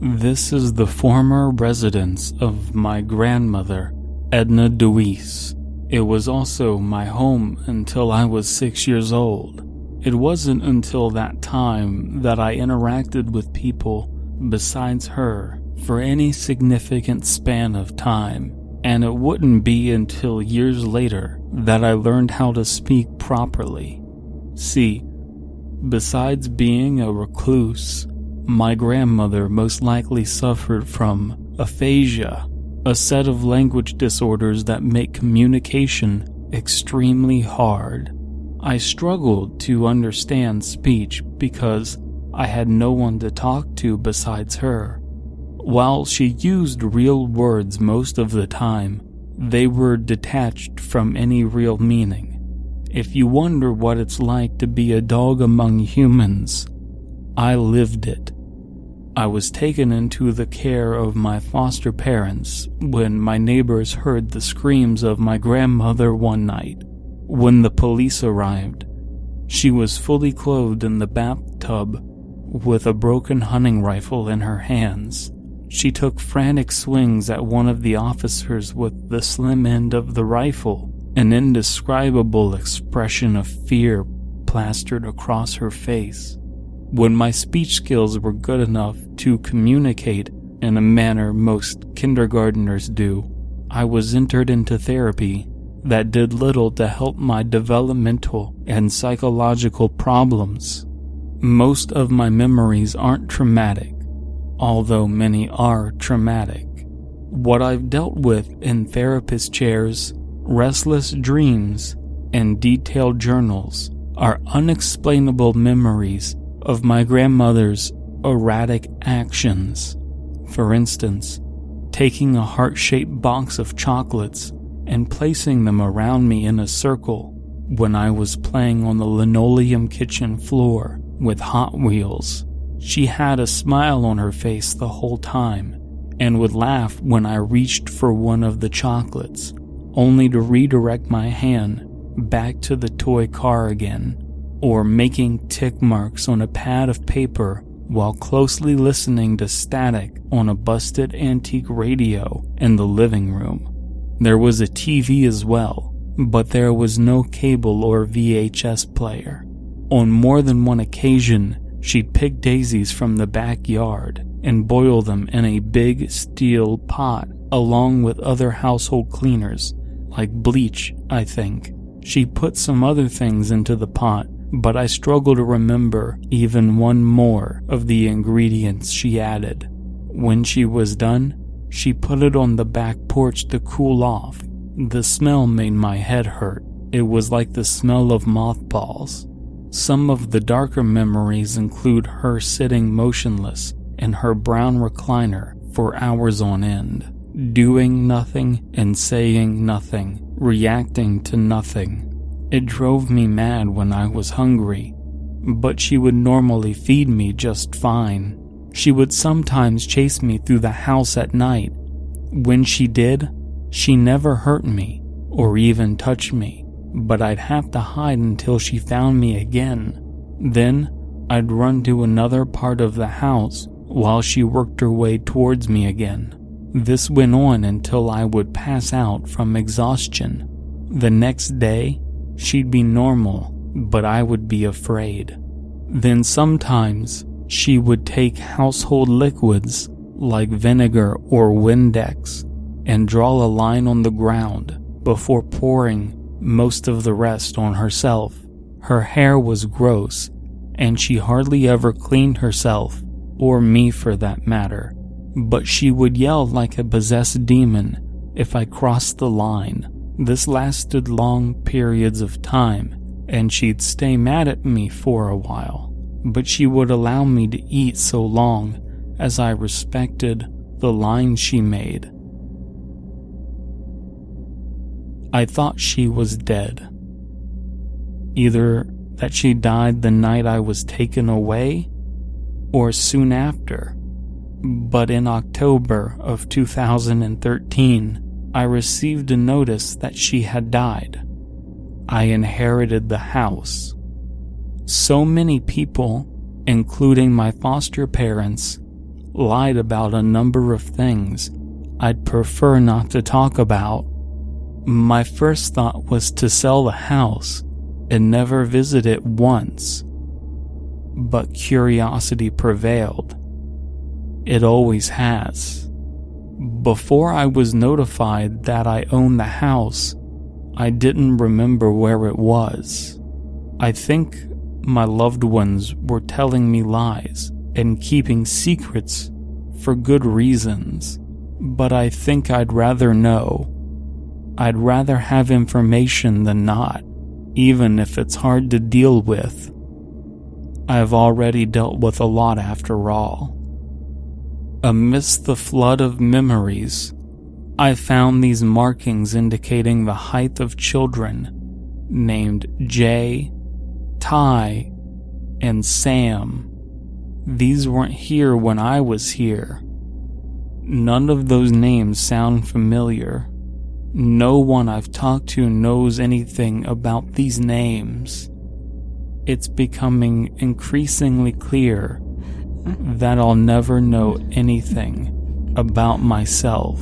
This is the former residence of my grandmother, Edna Deweese. It was also my home until I was 6 years old. It wasn't until that time that I interacted with people besides her for any significant span of time, and it wouldn't be until years later that I learned how to speak properly. See, besides being a recluse, my grandmother most likely suffered from aphasia, a set of language disorders that make communication extremely hard. I struggled to understand speech because I had no one to talk to besides her. While she used real words most of the time, they were detached from any real meaning. If you wonder what it's like to be a dog among humans, I lived it. I was taken into the care of my foster parents when my neighbors heard the screams of my grandmother one night. When the police arrived, she was fully clothed in the bathtub with a broken hunting rifle in her hands. She took frantic swings at one of the officers with the slim end of the rifle. An indescribable expression of fear plastered across her face. When my speech skills were good enough to communicate in a manner most kindergarteners do, I was entered into therapy that did little to help my developmental and psychological problems. Most of my memories aren't traumatic, although many are traumatic. What I've dealt with in therapist chairs, restless dreams, and detailed journals are unexplainable memories of my grandmother's erratic actions. For instance, taking a heart-shaped box of chocolates and placing them around me in a circle when I was playing on the linoleum kitchen floor with Hot Wheels. She had a smile on her face the whole time and would laugh when I reached for one of the chocolates, only to redirect my hand back to the toy car again, or making tick marks on a pad of paper while closely listening to static on a busted antique radio in the living room. There was a TV as well, but there was no cable or VHS player. On more than one occasion, she'd pick daisies from the backyard and boil them in a big steel pot along with other household cleaners, like bleach, I think. She put some other things into the pot, but I struggle to remember even one more of the ingredients she added. When she was done, she put it on the back porch to cool off. The smell made my head hurt. It was like the smell of mothballs. Some of the darker memories include her sitting motionless in her brown recliner for hours on end, doing nothing and saying nothing, reacting to nothing. It drove me mad when I was hungry, but she would normally feed me just fine. She would sometimes chase me through the house at night. When she did, she never hurt me or even touched me, but I'd have to hide until she found me again. Then I'd run to another part of the house while she worked her way towards me again. This went on until I would pass out from exhaustion. The next day, she'd be normal, but I would be afraid. Then sometimes she would take household liquids like vinegar or Windex and draw a line on the ground before pouring most of the rest on herself. Her hair was gross, and she hardly ever cleaned herself, or me for that matter, but she would yell like a possessed demon if I crossed the line. This lasted long periods of time, and she'd stay mad at me for a while, but she would allow me to eat so long as I respected the lines she made. I thought she was dead. Either that she died the night I was taken away, or soon after. But in October of 2013, I received a notice that she had died. I inherited the house. So many people, including my foster parents, lied about a number of things I'd prefer not to talk about. My first thought was to sell the house and never visit it once. But curiosity prevailed. It always has. Before I was notified that I owned the house, I didn't remember where it was. I think my loved ones were telling me lies and keeping secrets for good reasons, but I think I'd rather know. I'd rather have information than not, even if it's hard to deal with. I've already dealt with a lot after all. Amidst the flood of memories, I found these markings indicating the height of children named Jay, Ty, and Sam. These weren't here when I was here. None of those names sound familiar. No one I've talked to knows anything about these names. It's becoming increasingly clear that I'll never know anything about myself.